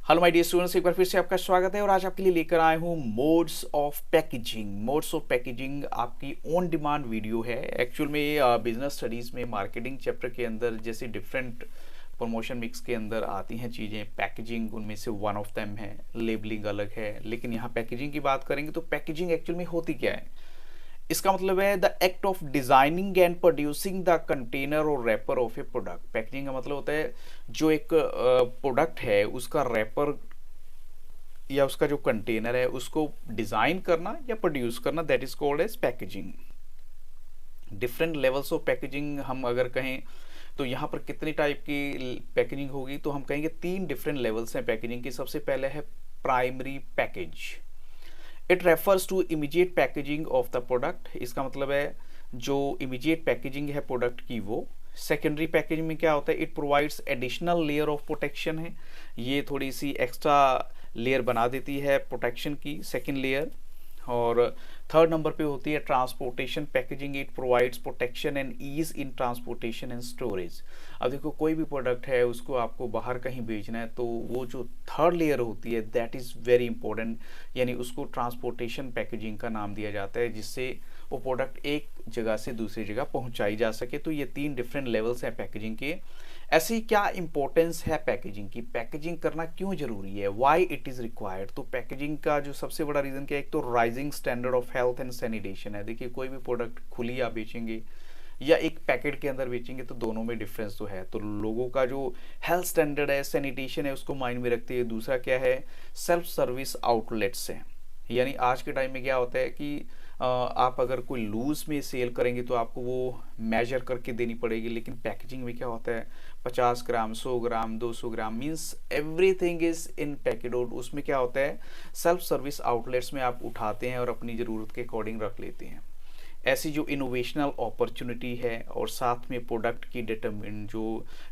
Hello my dear students, एक बार फिर से आपका स्वागत है और आज आपके लिए लेकर आए हूँ modes of packaging. Modes of packaging आपकी ऑन डिमांड वीडियो है। एक्चुअल में बिजनेस स्टडीज़ में मार्केटिंग चैप्टर के अंदर जैसे डिफरेंट प्रमोशन मिक्स के अंदर आती हैं चीज़ें, पैकेजिंग उनमें से वन ऑफ देम है, लेबलिंग अलग है। लेकिन यहाँ पैकेजिंग की बात करेंगे तो पैकेजिंग एक्चुअल में होती क्या है। इसका मतलब है the act of designing and producing the container और wrapper of a product. Packaging का मतलब होता है जो एक प्रोडक्ट है उसका रैपर या उसका जो कंटेनर है उसको डिजाइन करना या प्रोड्यूस करना, that is called as packaging. Different levels of packaging हम अगर कहें तो यहाँ पर कितनी टाइप की पैकेजिंग होगी, तो हम कहेंगे 3 डिफरेंट लेवल्स हैं पैकेजिंग की। सबसे पहले है primary package. It refers to immediate packaging of the product. इसका मतलब है जो इमीडिएट पैकेजिंग है प्रोडक्ट की वो। सेकेंडरी पैकेजिंग में क्या होता है, it provides additional layer of protection है, ये थोड़ी सी एक्स्ट्रा लेयर बना देती है प्रोटेक्शन की, सेकेंड लेयर। और थर्ड नंबर पे होती है transportation packaging. It provides protection and ease in transportation and storage. अब देखो कोई भी प्रोडक्ट है उसको आपको बाहर कहीं भेजना है तो वो जो थर्ड लेयर होती है दैट इज़ वेरी इंपॉर्टेंट, यानी उसको ट्रांसपोर्टेशन पैकेजिंग का नाम दिया जाता है, जिससे वो प्रोडक्ट एक जगह से दूसरी जगह पहुंचाई जा सके। तो ये 3 डिफरेंट लेवल्स हैं पैकेजिंग के। ऐसी क्या इंपॉर्टेंस है पैकेजिंग की, पैकेजिंग करना क्यों जरूरी है, व्हाई इट इज रिक्वायर्ड। तो पैकेजिंग का जो सबसे बड़ा रीजन क्या है, एक तो rising standard of health and sanitation है। देखिए कोई भी प्रोडक्ट खुली आप बेचेंगे या एक पैकेट के अंदर बेचेंगे तो दोनों में डिफरेंस तो है। तो लोगों का जो हेल्थ स्टैंडर्ड है, सैनिटेशन है, उसको माइंड में रखते हुए दूसरा क्या है, सेल्फ सर्विस आउटलेट्स हैं। यानी आज के टाइम में क्या होता है कि आप अगर कोई लूज में सेल करेंगे तो आपको वो मेजर करके देनी पड़ेगी, लेकिन पैकेजिंग में क्या होता है 50 gram, 100 gram, 200 gram, means everything is in packet. और उसमें क्या होता है सेल्फ सर्विस आउटलेट्स में आप उठाते हैं और अपनी ज़रूरत के अकॉर्डिंग रख लेते हैं। ऐसी जो इनोवेशनल अपॉर्चुनिटी है और साथ में प्रोडक्ट की डिटरमिन जो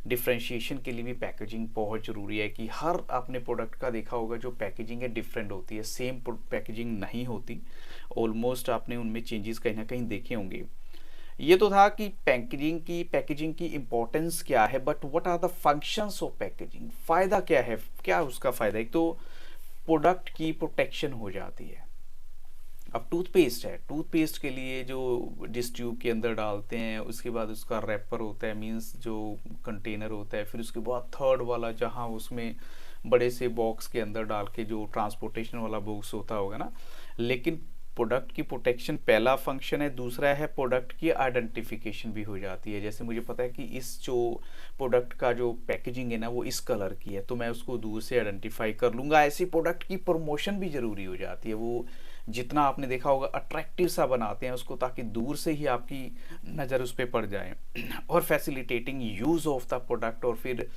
डिफ्रेंशिएशन के लिए भी पैकेजिंग बहुत ज़रूरी है कि हर आपने प्रोडक्ट का देखा होगा जो पैकेजिंग है डिफरेंट होती है, सेम पैकेजिंग नहीं होती। ऑलमोस्ट आपने उनमें चेंजेस कहीं ना कहीं देखे होंगे। ये तो था कि पैकेजिंग की इंपॉर्टेंस क्या है, but what are the functions of packaging. फ़ायदा क्या है, क्या उसका फ़ायदा। एक तो प्रोडक्ट की प्रोटेक्शन हो जाती है। अब टूथपेस्ट है, टूथपेस्ट के लिए जो डिश ट्यूब के अंदर डालते हैं उसके बाद उसका रैपर होता है, मींस जो कंटेनर होता है, फिर उसके बाद थर्ड वाला जहां उसमें बड़े से बॉक्स के अंदर डाल के जो ट्रांसपोर्टेशन वाला बॉक्स होता होगा ना। लेकिन प्रोडक्ट की प्रोटेक्शन पहला फंक्शन है, दूसरा है प्रोडक्ट की आइडेंटिफिकेशन भी हो जाती है। जैसे मुझे पता है कि इस जो प्रोडक्ट का जो पैकेजिंग है ना वो इस कलर की है, तो मैं उसको दूर से आइडेंटिफाई कर लूँगा। ऐसी प्रोडक्ट की प्रमोशन भी ज़रूरी हो जाती है। वो जितना आपने देखा होगा अट्रैक्टिव सा बनाते हैं उसको ताकि दूर से ही आपकी नज़र उस पर पड़ जाए। और facilitating use of the product, और फिर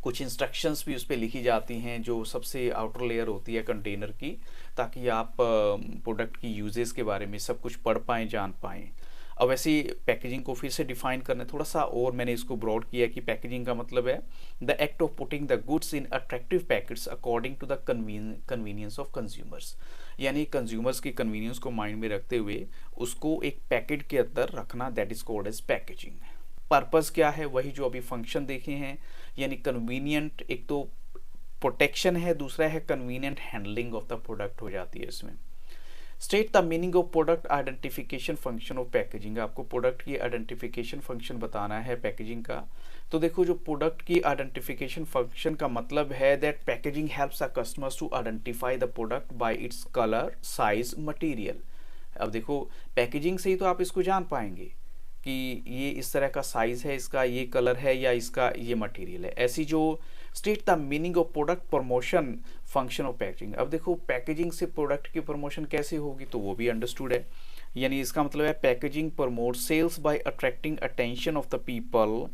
कुछ इंस्ट्रक्शंस भी उस पर लिखी जाती हैं जो सबसे आउटर लेयर होती है कंटेनर की, ताकि आप प्रोडक्ट की यूजेस के बारे में सब कुछ पढ़ पाएँ, जान पाएँ। अब ऐसी पैकेजिंग को फिर से डिफाइन करने थोड़ा सा और मैंने इसको ब्रॉड किया कि पैकेजिंग का मतलब है the act of putting the goods in attractive packets according to the convenience of consumers. यानी कंज्यूमर्स की कन्वीनियंस को माइंड में रखते हुए उसको एक पैकेट के अंदर रखना, that is called as packaging. Purpose क्या है, वही जो अभी फंक्शन देखे हैं, यानी कन्वीनियंट, एक तो प्रोटेक्शन है, दूसरा है convenient handling of the product हो जाती है इसमें। State the meaning of product identification function of packaging. आपको प्रोडक्ट की आइडेंटिफिकेशन फंक्शन बताना है पैकेजिंग का। तो देखो जो प्रोडक्ट की आइडेंटिफिकेशन फंक्शन का मतलब है that packaging helps the customers to identify the product by its colour, size, material. अब देखो पैकेजिंग से ही तो आप इसको जान पाएंगे कि ये इस तरह का साइज है, इसका ये कलर है या इसका ये मटेरियल है। ऐसी जो state the meaning of product promotion function of packaging. अब देखो पैकेजिंग से प्रोडक्ट की प्रमोशन कैसे होगी तो वो भी अंडरस्टूड है। यानी इसका मतलब है packaging promote sales by attracting attention of the people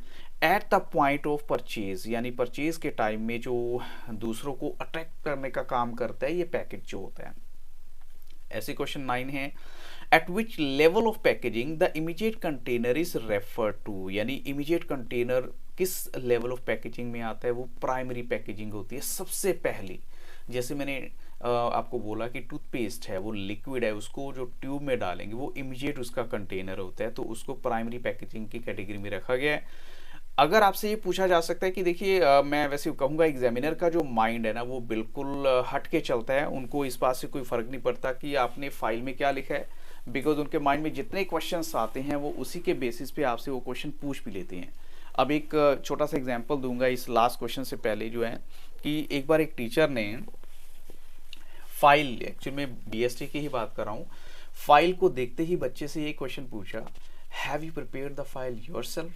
at the point of purchase. यानी परचेज के टाइम में जो दूसरों को अट्रैक्ट करने का काम करता है ये पैकेज जो होता है। ऐसे क्वेश्चन 9 है, at which level of packaging the immediate container is refer to. यानी इमीडिएट कंटेनर किस लेवल ऑफ पैकेजिंग में आता है, वो प्राइमरी पैकेजिंग होती है सबसे पहली। जैसे मैंने आपको बोला कि टूथपेस्ट है वो लिक्विड है, उसको जो ट्यूब में डालेंगे वो इमीडिएट उसका कंटेनर होता है, तो उसको प्राइमरी पैकेजिंग की कैटेगरी में रखा गया है। अगर आपसे ये पूछा जा सकता है कि देखिए मैं वैसे कहूँगा एग्जामिनर का जो माइंड है ना वो बिल्कुल हट के चलता है, उनको इस बात से कोई फ़र्क नहीं पड़ता कि आपने फाइल में क्या लिखा है, बिकॉज उनके माइंड में जितने क्वेश्चंस आते हैं वो उसी के बेसिस पे आपसे वो क्वेश्चन पूछ भी लेते हैं। अब एक छोटा सा एग्जांपल दूंगा इस लास्ट क्वेश्चन से पहले, जो है कि एक बार एक टीचर ने फाइल, एक्चुअली मैं बीएसटी की ही बात कर रहा हूँ, फाइल को देखते ही बच्चे से ये क्वेश्चन पूछा, have you prepared the file yourself,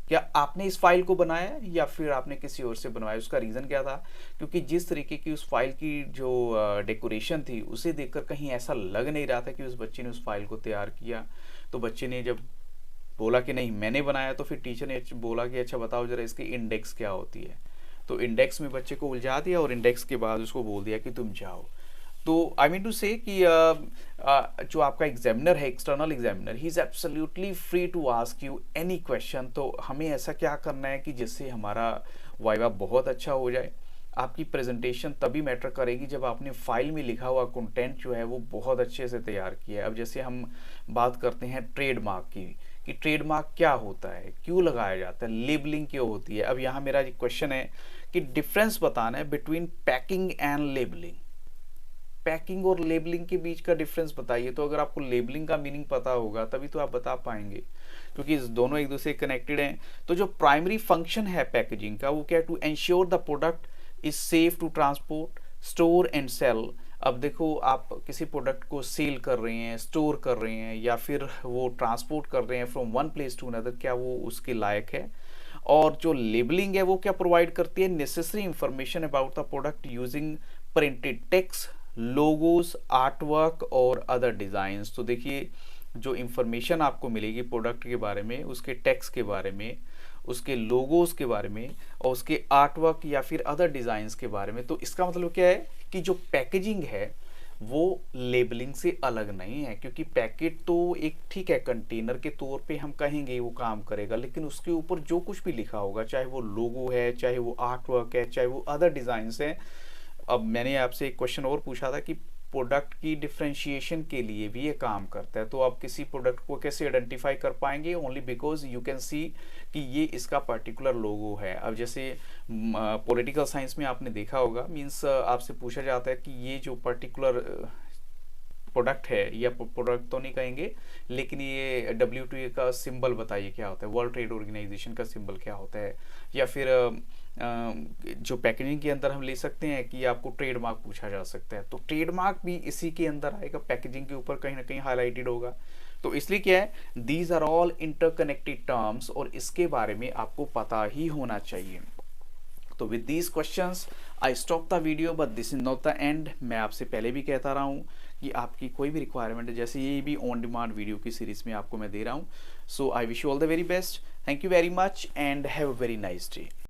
क्या आपने इस फाइल को बनाया या फिर आपने किसी और से बनवाया। उसका रीज़न क्या था, क्योंकि जिस तरीके की उस फाइल की जो डेकोरेशन थी उसे देखकर कहीं ऐसा लग नहीं रहा था कि उस बच्चे ने उस फाइल को तैयार किया। तो बच्चे ने जब बोला कि नहीं मैंने बनाया, तो फिर टीचर ने बोला कि अच्छा बताओ ज़रा इसकी इंडेक्स क्या होती है। तो इंडेक्स में बच्चे को उलझा दिया और इंडेक्स के बाद उसको बोल दिया कि तुम जाओ। तो आई मीन टू से कि जो आपका एग्जामिनर है, external examiner, he is absolutely free to ask you any question. तो हमें ऐसा क्या करना है कि जिससे हमारा वाइवा बहुत अच्छा हो जाए। आपकी प्रेजेंटेशन तभी मैटर करेगी जब आपने फाइल में लिखा हुआ कंटेंट जो है वो बहुत अच्छे से तैयार किया है। अब जैसे हम बात करते हैं ट्रेडमार्क की, कि ट्रेडमार्क क्या होता है, क्यों लगाया जाता है, लेबलिंग क्यों होती है। अब यहाँ मेरा क्वेश्चन है कि डिफरेंस बताना है between packing and labelling. Packing और लेबलिंग के बीच का डिफरेंस बताइए। तो अगर आपको लेबलिंग का मीनिंग पता होगा तभी तो आप बता पाएंगे, क्योंकि दोनों एक दूसरे कनेक्टेड हैं। तो जो प्राइमरी फंक्शन है पैकेजिंग का वो क्या है, to ensure the product is safe to transport, store and sell. अब देखो आप किसी प्रोडक्ट को सेल कर रहे हैं, स्टोर कर रहे हैं या फिर वो ट्रांसपोर्ट कर रहे हैं from one place to another, क्या वो उसके लायक है। और जो लेबलिंग है वो क्या प्रोवाइड करती है, necessary information about the product using printed text, logos, artwork और अदर डिज़ाइंस। तो देखिए जो इंफॉर्मेशन आपको मिलेगी प्रोडक्ट के बारे में, उसके टेक्स्ट के बारे में, उसके लोगोस के बारे में और उसके आर्टवर्क या फिर अदर डिज़ाइंस के बारे में, तो इसका मतलब क्या है कि जो पैकेजिंग है वो लेबलिंग से अलग नहीं है। क्योंकि पैकेट तो एक ठीक है कंटेनर के तौर पे हम कहेंगे वो काम करेगा, लेकिन उसके ऊपर जो कुछ भी लिखा होगा, चाहे वो लोगो है, चाहे वो आर्टवर्क है, चाहे वो अदर डिज़ाइंस हैं। अब मैंने आपसे एक क्वेश्चन और पूछा था कि प्रोडक्ट की डिफ्रेंशिएशन के लिए भी ये काम करता है। तो आप किसी प्रोडक्ट को कैसे आइडेंटिफाई कर पाएंगे, only because you can see कि ये इसका पर्टिकुलर लोगो है। अब जैसे पॉलिटिकल साइंस में आपने देखा होगा, मीन्स आपसे पूछा जाता है कि ये जो पर्टिकुलर प्रोडक्ट है, या प्रोडक्ट तो नहीं कहेंगे, लेकिन ये WTO का सिंबल बताइए क्या होता है, वर्ल्ड ट्रेड ऑर्गेनाइजेशन का सिंबल क्या होता है। या फिर जो पैकेजिंग के अंदर हम ले सकते हैं कि आपको ट्रेडमार्क पूछा जा सकता है, तो ट्रेडमार्क भी इसी के अंदर आएगा, पैकेजिंग के ऊपर कहीं ना कहीं हाईलाइटेड होगा। तो इसलिए क्या है, these are all interconnected terms और इसके बारे में आपको पता ही होना चाहिए। तो with these questions I stop the video, but this is not the end. मैं आपसे पहले भी कहता रहा हूँ कि आपकी कोई भी रिक्वायरमेंट है, जैसे ये भी ऑन डिमांड वीडियो की सीरीज में आपको मैं दे रहा हूँ। So I wish you all the very best, thank you very much and have a very nice day.